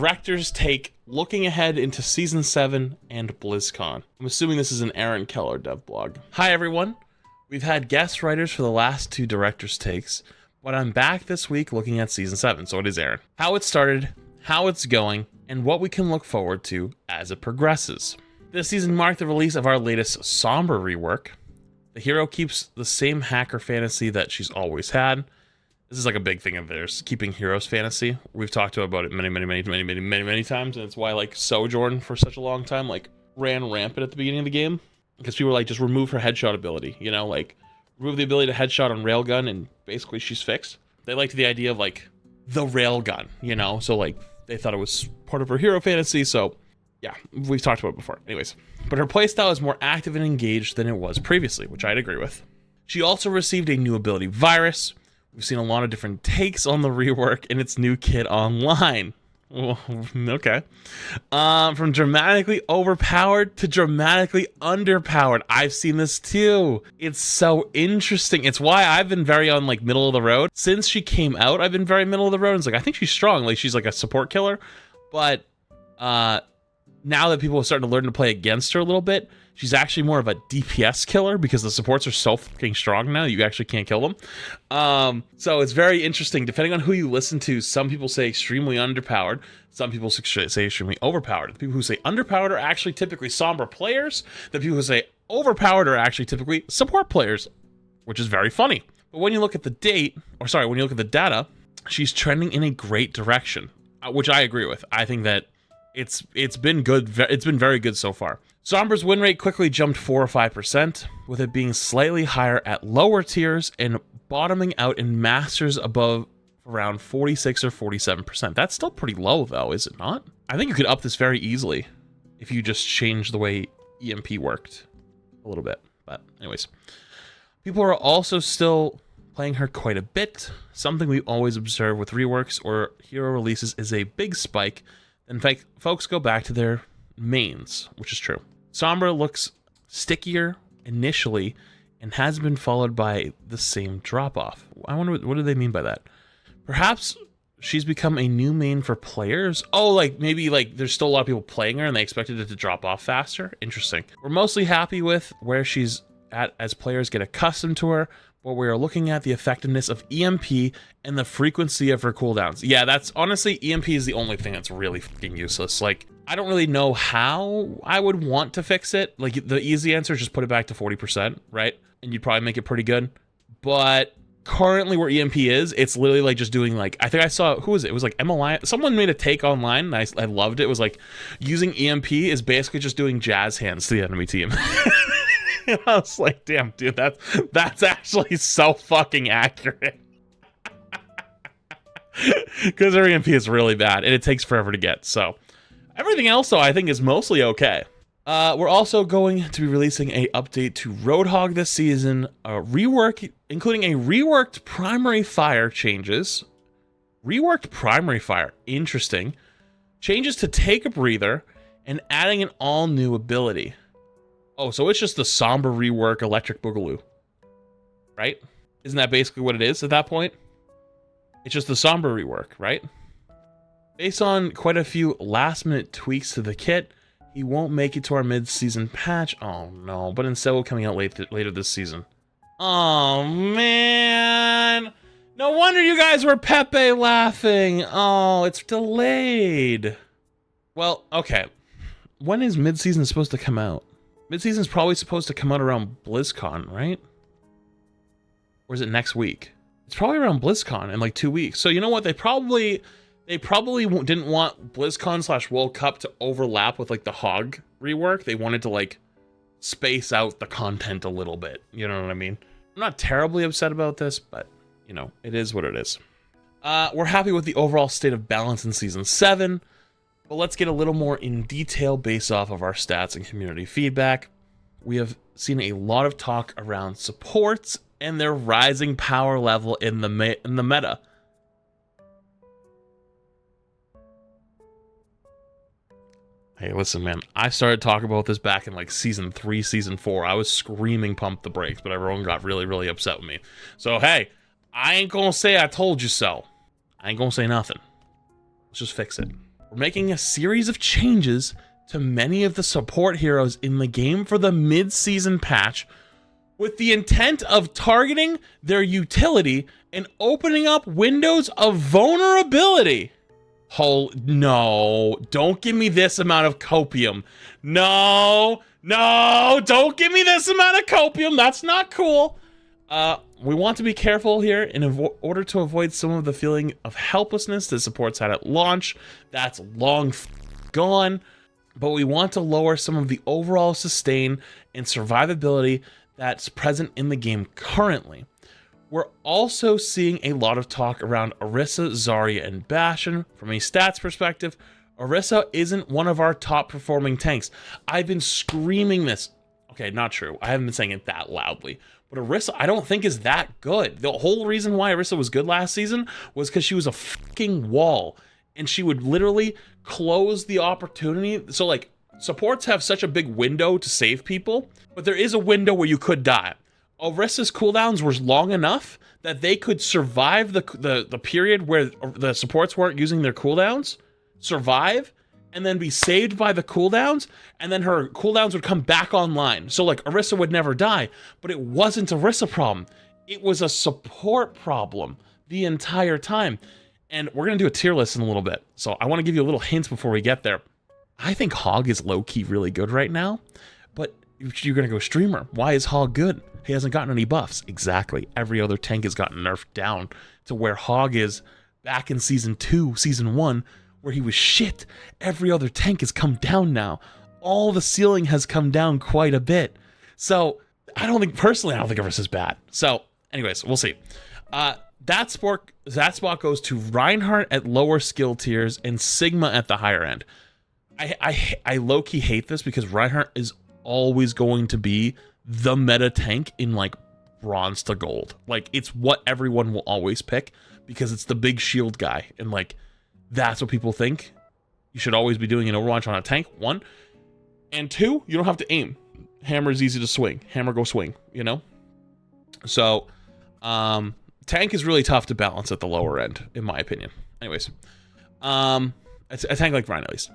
director's take looking ahead into Season 7 and BlizzCon. I'm assuming this is an Aaron Keller dev blog. Hi everyone. We've had guest writers for the last 2 director's takes, but I'm back this week looking at Season 7, so it is Aaron. How it started, how it's going, and what we can look forward to as it progresses. This season marked the release of our latest Sombra rework. The hero keeps the same hacker fantasy that she's always had. This is like a big thing of theirs, keeping heroes fantasy. We've talked about it many times, and it's why like Sojourn for such a long time like ran rampant at the beginning of the game, because people were like, just remove her headshot ability, you know, like remove the ability to headshot on railgun and basically she's fixed. They liked the idea of like the railgun, you know, so like they thought it was part of her hero fantasy. So yeah, we've talked about it before. Anyways, but her playstyle is more active and engaged than it was previously, which I'd agree with. She also received a new ability, Virus. We've seen a lot of different takes on the rework in its new kit online. Well, okay. From dramatically overpowered to dramatically underpowered. I've seen this too. It's so interesting. It's why I've been very on like middle of the road. Since she came out, I've been very middle of the road. It's like, I think she's strong. Like she's like a support killer. But now that people are starting to learn to play against her a little bit, she's actually more of a DPS killer because the supports are so fucking strong now, you actually can't kill them. So it's very interesting. Depending on who you listen to, some people say extremely underpowered. Some people say extremely overpowered. The people who say underpowered are actually typically Sombra players. The people who say overpowered are actually typically support players, which is very funny. But when you look at the when you look at the data, she's trending in a great direction, which I agree with. I think that it's been good. It's been very good so far. Sombra's win rate quickly jumped 4 or 5%, with it being slightly higher at lower tiers and bottoming out in masters above around 46 or 47%. That's still pretty low though, is it not? I think you could up this very easily if you just change the way EMP worked a little bit. But anyways, people are also still playing her quite a bit. Something we always observe with reworks or hero releases is a big spike. In fact, folks go back to their mains, which is true. Sombra looks stickier initially and has been followed by the same drop-off. I wonder, what do they mean by that? Perhaps she's become a new main for players? Oh, like maybe like there's still a lot of people playing her and they expected it to drop off faster? Interesting. We're mostly happy with where she's at as players get accustomed to her, but we are looking at the effectiveness of EMP and the frequency of her cooldowns. Yeah, that's honestly, EMP is the only thing that's really fucking useless. Like, I don't really know how I would want to fix it. Like, the easy answer is just put it back to 40%, right? And you'd probably make it pretty good. But currently where EMP is, it's literally like just doing like, I think I saw, who was it? It was like MLI. Someone made a take online, and I loved it. It was like, using EMP is basically just doing jazz hands to the enemy team. And I was like, damn, dude, that's actually so fucking accurate. Because her EMP is really bad, and it takes forever to get, so. Everything else, though, I think is mostly okay. We're also going to be releasing an update to Roadhog this season, a rework, including a reworked primary fire changes. Reworked primary fire, interesting. Changes to take a breather, and adding an all-new ability. Oh, so it's just the Sombra rework Electric Boogaloo, right? Isn't that basically what it is at that point? It's just the Sombra rework, right? Based on quite a few last-minute tweaks to the kit, he won't make it to our mid-season patch. Oh no, but instead will coming out later this season. Oh man! No wonder you guys were Pepe laughing. Oh, it's delayed. Well, okay. When is mid-season supposed to come out? Mid-season is probably supposed to come out around BlizzCon, right? Or is it next week? It's probably around BlizzCon in like 2 weeks. So you know what? They probably didn't want BlizzCon / World Cup to overlap with like the HOG rework. They wanted to like space out the content a little bit. You know what I mean? I'm not terribly upset about this, but you know, it is what it is. We're happy with the overall state of balance in Season 7. But let's get a little more in detail based off of our stats and community feedback. We have seen a lot of talk around supports and their rising power level in the meta. Hey, listen, man, I started talking about this back in like Season 3, Season 4. I was screaming pump the brakes, but everyone got really, really upset with me. So, hey, I ain't gonna say I told you so. I ain't gonna say nothing. Let's just fix it. we're making a series of changes to many of the support heroes in the game for the mid-season patch with the intent of targeting their utility and opening up windows of vulnerability. Oh, no, don't give me this amount of copium. No, don't give me this amount of copium. That's not cool. We want to be careful here in order to avoid some of the feeling of helplessness that supports had at launch. That's long gone. But we want to lower some of the overall sustain and survivability that's present in the game currently. We're also seeing a lot of talk around Orisa, Zarya, and Bastion. From a stats perspective, Orisa isn't one of our top performing tanks. I've been screaming this. Okay, not true. I haven't been saying it that loudly. But Orisa, I don't think is that good. The whole reason why Orisa was good last season was because she was a fucking wall. And she would literally close the opportunity. So, like, supports have such a big window to save people, but there is a window where you could die. Orisa's cooldowns were long enough that they could survive the period where the supports weren't using their cooldowns, survive, and then be saved by the cooldowns, and then her cooldowns would come back online. So, like, Orisa would never die, but it wasn't a Orisa problem. It was a support problem the entire time. And we're going to do a tier list in a little bit. So I want to give you a little hint before we get there. I think HOG is low-key really good right now, but you're going to go streamer. Why is HOG good? He hasn't gotten any buffs. Exactly. Every other tank has gotten nerfed down to where HOG is back in Season 2, Season 1, where he was shit. Every other tank has come down now. All the ceiling has come down quite a bit. So personally, I don't think Everest is bad. So anyways, we'll see. That spot goes to Reinhardt at lower skill tiers and Sigma at the higher end. I low-key hate this because Reinhardt is always going to be the meta tank in, like, bronze to gold. Like, it's what everyone will always pick because it's the big shield guy. And, like, that's what people think you should always be doing in Overwatch on a tank, 1. And 2, you don't have to aim. Hammer is easy to swing. Hammer, go swing, you know? So, tank is really tough to balance at the lower end, in my opinion. Anyways, a tank like Ryan, at least.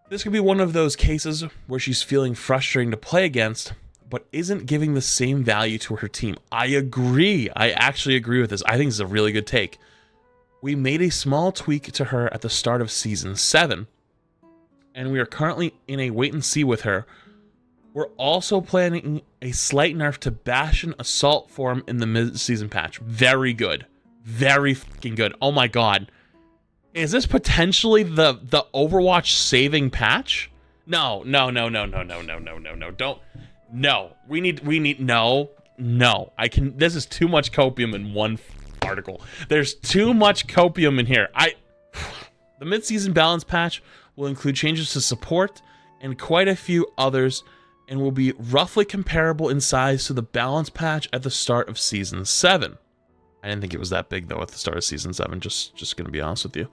This could be one of those cases where she's feeling frustrating to play against, but isn't giving the same value to her team. I agree. I actually agree with this. I think this is a really good take. We made a small tweak to her at the start of Season 7, and we are currently in a wait-and-see with her. We're also planning a slight nerf to Bastion Assault Form in the mid-season patch. Very good. Very fucking good. Oh my god. Is this potentially the Overwatch saving patch? No. Don't. No. We need, no. This is too much copium in one article. There's too much copium in here. The mid-season balance patch will include changes to support and quite a few others, and will be roughly comparable in size to the balance patch at the start of Season 7. I didn't think it was that big, though, at the start of Season 7, just going to be honest with you.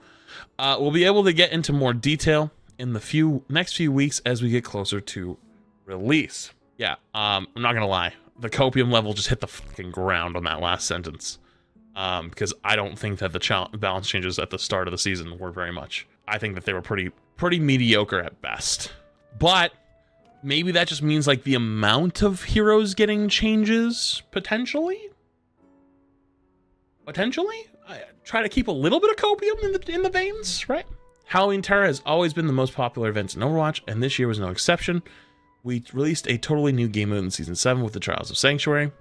We'll be able to get into more detail in the next few weeks as we get closer to release. Yeah, I'm not going to lie. The copium level just hit the fucking ground on that last sentence. Because I don't think that the balance changes at the start of the season were very much. I think that they were pretty mediocre at best. But maybe that just means, like, the amount of heroes getting changes, potentially? I try to keep a little bit of copium in the veins, right? Halloween Terror has always been the most popular event in Overwatch, and this year was no exception. We released a totally new game mode in Season 7 with the Trials of Sanctuary.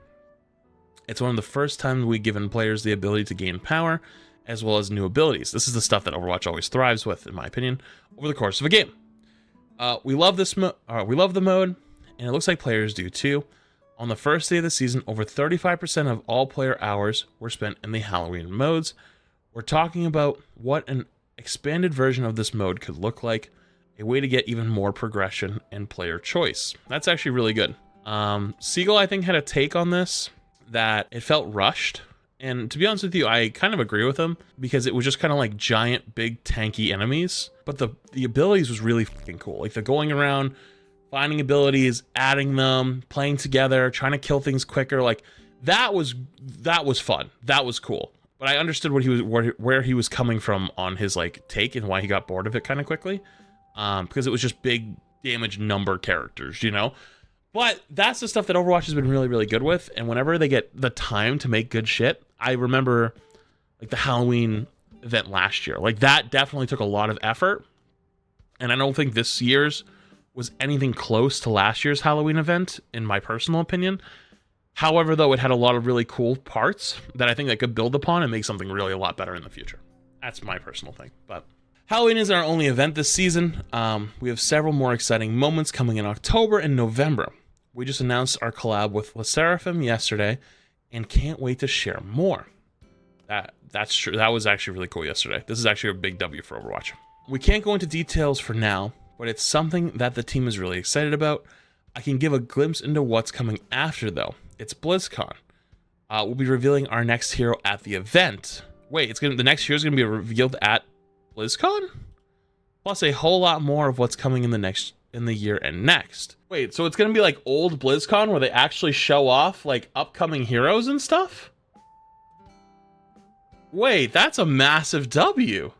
It's one of the first times we've given players the ability to gain power, as well as new abilities. This is the stuff that Overwatch always thrives with, in my opinion, over the course of a game. We love the mode, and it looks like players do too. On the first day of the season, over 35% of all player hours were spent in the Halloween modes. We're talking about what an expanded version of this mode could look like, a way to get even more progression and player choice. That's actually really good. Seagull, I think, had a take on this that it felt rushed. And to be honest with you, I kind of agree with him because it was just kind of like giant, big, tanky enemies. But the abilities was really fucking cool. Like the going around, finding abilities, adding them, playing together, trying to kill things quicker. Like that was fun. That was cool. but I understood what he was where he was coming from on his like take and why he got bored of it kind of quickly, because it was just big damage number characters, you know. But that's the stuff that Overwatch has been really, really good with. And whenever they get the time to make good shit, I remember like the Halloween event last year. Like that definitely took a lot of effort. And I don't think this year's was anything close to last year's Halloween event, in my personal opinion. However, though, it had a lot of really cool parts that I think they could build upon and make something really a lot better in the future. That's my personal thing. But Halloween isn't our only event this season. We have several more exciting moments coming in October and November. We just announced our collab with Le Seraphim yesterday and can't wait to share more. That's true. That was actually really cool yesterday. This is actually a big W for Overwatch. We can't go into details for now, but it's something that the team is really excited about. I can give a glimpse into what's coming after, though. It's BlizzCon. We'll be revealing our next hero at the event. Wait, the next hero is going to be revealed at BlizzCon? Plus a whole lot more of what's coming in the year and next. Wait, so it's going to be like old BlizzCon where they actually show off like upcoming heroes and stuff? Wait, that's a massive W.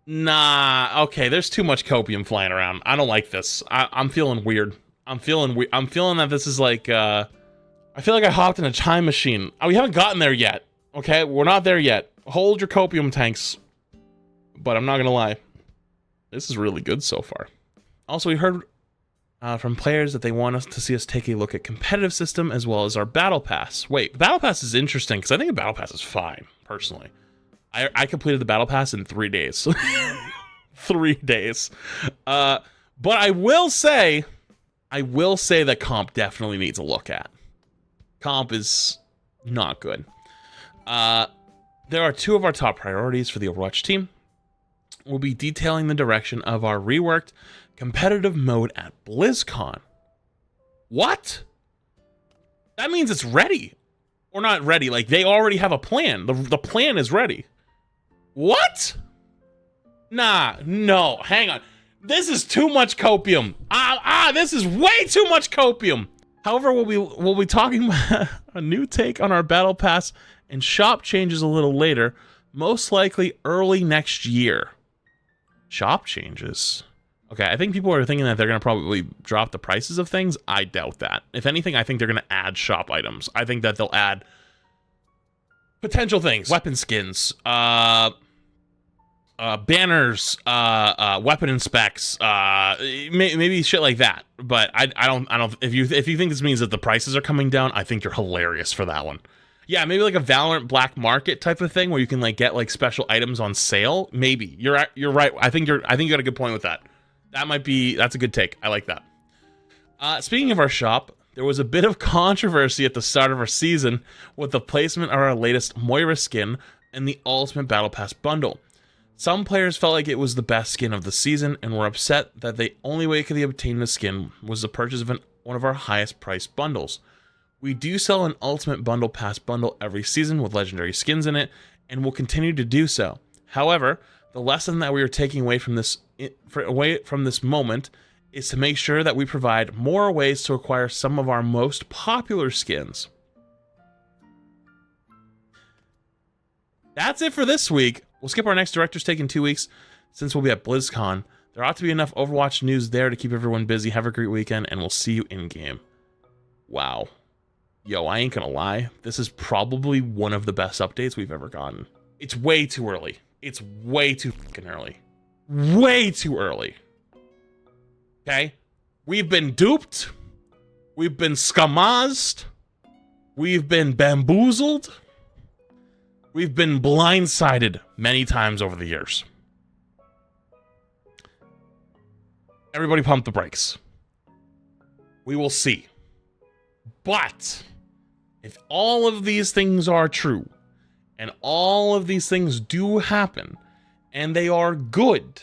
Nah, okay, there's too much copium flying around. I don't like this. I'm feeling weird. I'm feeling that this is like, I feel like I hopped in a time machine. We haven't gotten there yet, okay? We're not there yet. Hold your copium tanks. But I'm not gonna lie. This is really good so far. Also, we heard from players that they want us to see us take a look at competitive system as well as our battle pass. Wait, the battle pass is interesting because I think the battle pass is fine, personally. I completed the battle pass in 3 days. 3 days. But I will say that comp definitely needs a look at. Comp is not good. There are 2 of our top priorities for the Overwatch team. We'll be detailing the direction of our reworked competitive mode at BlizzCon. What? That means it's ready. Or not ready, like they already have a plan. The plan is ready. What? Nah, no, hang on. This is too much copium. This is way too much copium. However, we'll be talking about a new take on our battle pass and shop changes a little later, most likely early next year. Shop changes. Okay, I think people are thinking that they're going to probably drop the prices of things. I doubt that. If anything, I think they're going to add shop items. I think that they'll add potential things. Weapon skins, banners, weapon inspects, maybe shit like that. But I don't. If you think this means that the prices are coming down, I think you're hilarious for that one. Yeah, maybe like a Valorant black market type of thing where you can like get like special items on sale. Maybe you're right. I think you got a good point with that. That's a good take. I like that. Speaking of our shop, there was a bit of controversy at the start of our season with the placement of our latest Moira skin in the Ultimate Battle Pass bundle. Some players felt like it was the best skin of the season and were upset that the only way they could obtain the skin was the purchase of one of our highest priced bundles. We do sell an Ultimate Bundle Pass bundle every season with legendary skins in it, and will continue to do so. However, the lesson that we are taking away from this moment is to make sure that we provide more ways to acquire some of our most popular skins. That's it for this week. We'll skip our next director's take in 2 weeks since we'll be at BlizzCon. There ought to be enough Overwatch news there to keep everyone busy. Have a great weekend, and we'll see you in-game. Wow. Yo, I ain't gonna lie. This is probably one of the best updates we've ever gotten. It's way too early. It's way too fucking early. Way too early. Okay? We've been duped. We've been skamazed. We've been bamboozled. We've been blindsided many times over the years. Everybody pump the brakes. We will see. But if all of these things are true, and all of these things do happen, and they are good,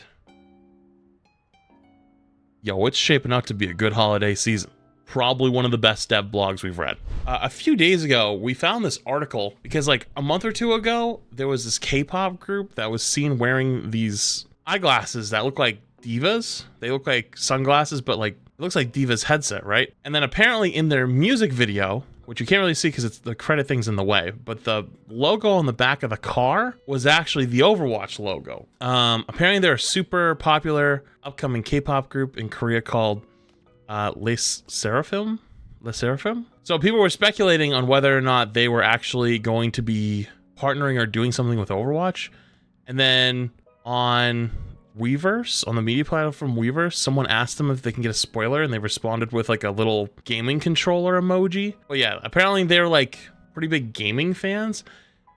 yo, it's shaping up to be a good holiday season. Probably one of the best dev blogs we've read. A few days ago, we found this article because like a month or two ago, there was this K-pop group that was seen wearing these eyeglasses that look like divas. They look like sunglasses, but like it looks like Diva's headset, right? And then apparently in their music video, which you can't really see because it's the credit thing's in the way, but the logo on the back of the car was actually the Overwatch logo. Apparently they're a super popular upcoming K-pop group in Korea called Les Seraphim. So people were speculating on whether or not they were actually going to be partnering or doing something with Overwatch. And then on Weverse, on the media platform Weverse, someone asked them if they can get a spoiler, and they responded with like a little gaming controller emoji. But yeah, apparently they're like pretty big gaming fans.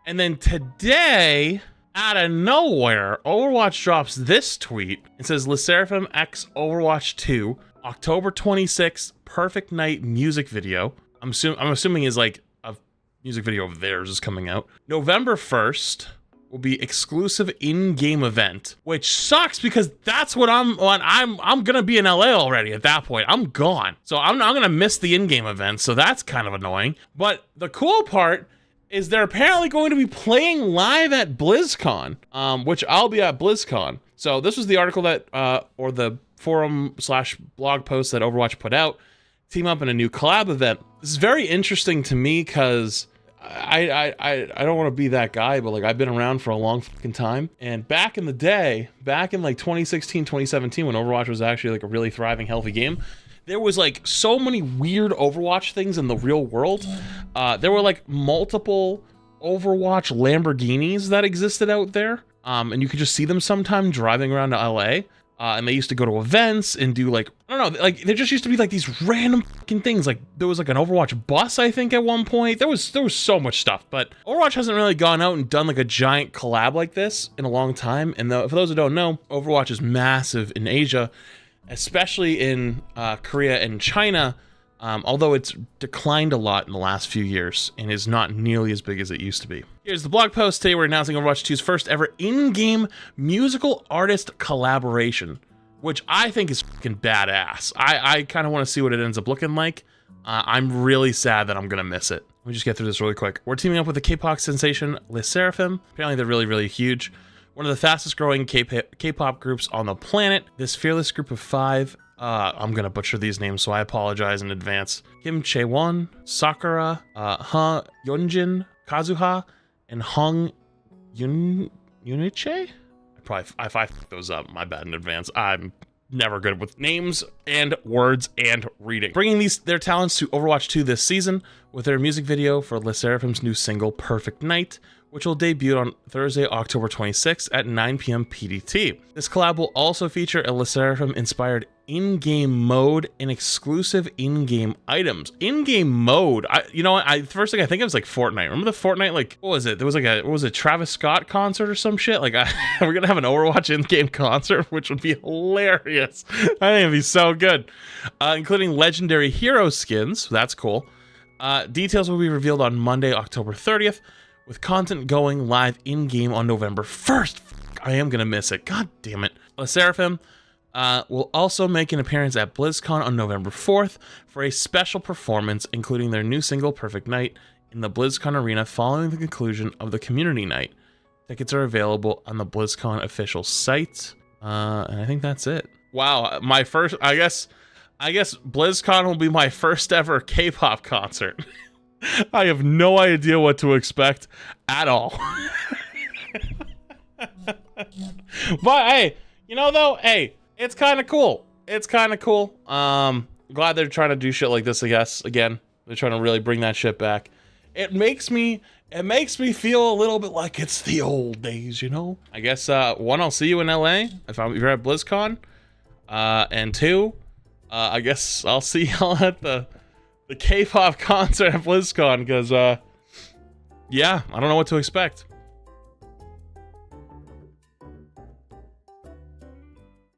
And then today, out of nowhere, Overwatch drops this tweet. It says, Les Seraphim X Overwatch 2, October 26th, Perfect Night music video. I'm assuming is like a music video of theirs is coming out. November 1st will be exclusive in-game event, which sucks because that's what I'm on. I'm gonna be in LA already at that point. I'm gone. So I'm gonna miss the in-game event. So that's kind of annoying. But the cool part is they're apparently going to be playing live at BlizzCon, which I'll be at BlizzCon. So this was the article that, or the forum/blog post that Overwatch put out. Team up in a new collab event. This is very interesting to me because I don't want to be that guy, but like I've been around for a long fucking time. And back in the day, back in like 2016, 2017, when Overwatch was actually like a really thriving, healthy game, there was like so many weird Overwatch things in the real world. There were like multiple Overwatch Lamborghinis that existed out there. And you could just see them sometime driving around to LA. And they used to go to events and do like, I don't know, like there just used to be like these random fucking things. Like there was like an Overwatch bus, I think, at one point. There was so much stuff, but Overwatch hasn't really gone out and done like a giant collab like this in a long time. And for those who don't know, Overwatch is massive in Asia, especially in Korea and China. Although it's declined a lot in the last few years and is not nearly as big as it used to be. Here's the blog post. Today we're announcing Overwatch 2's first ever in-game musical artist collaboration, which I think is fucking badass. I kind of want to see what it ends up looking like. I'm really sad that I'm going to miss it. Let me just get through this really quick. We're teaming up with the K-pop sensation Les Seraphim. Apparently they're really, really huge. One of the fastest growing K-pop groups on the planet. This fearless group of 5, I'm gonna butcher these names, so I apologize in advance. Kim Chaewon, Sakura, Ha Yeonjin, Kazuha, and Hong Yuniche? If I fuck those up, my bad in advance. I'm never good with names and words and reading. Bringing their talents to Overwatch 2 this season with their music video for Les Seraphim's new single, Perfect Night, which will debut on Thursday, October 26th at 9 p.m. PDT. This collab will also feature a Les Seraphim-inspired in-game mode and exclusive in-game items. In-game mode, you know what? The first thing I think of is like Fortnite. Remember the Fortnite, like, what was it? There was like what was it, Travis Scott concert or some shit? Like, we're gonna have an Overwatch in-game concert, which would be hilarious. I think it'd be so good. Including legendary hero skins. That's cool. Details will be revealed on Monday, October 30th. With content going live in-game on November 1st. I am going to miss it. God damn it. Les Seraphim will also make an appearance at BlizzCon on November 4th for a special performance, including their new single, Perfect Night, in the BlizzCon arena following the conclusion of the community night. Tickets are available on the BlizzCon official site. And I think that's it. Wow. My first, I guess BlizzCon will be my first ever K-pop concert. I have no idea what to expect at all. But hey, you know though, hey, it's kind of cool. It's kind of cool. Glad they're trying to do shit like this, I guess. Again, they're trying to really bring that shit back. It makes me feel a little bit like it's the old days, you know? I guess, one, I'll see you in LA if you're at BlizzCon. And two, I guess I'll see y'all at the K-pop concert at BlizzCon, because, yeah, I don't know what to expect.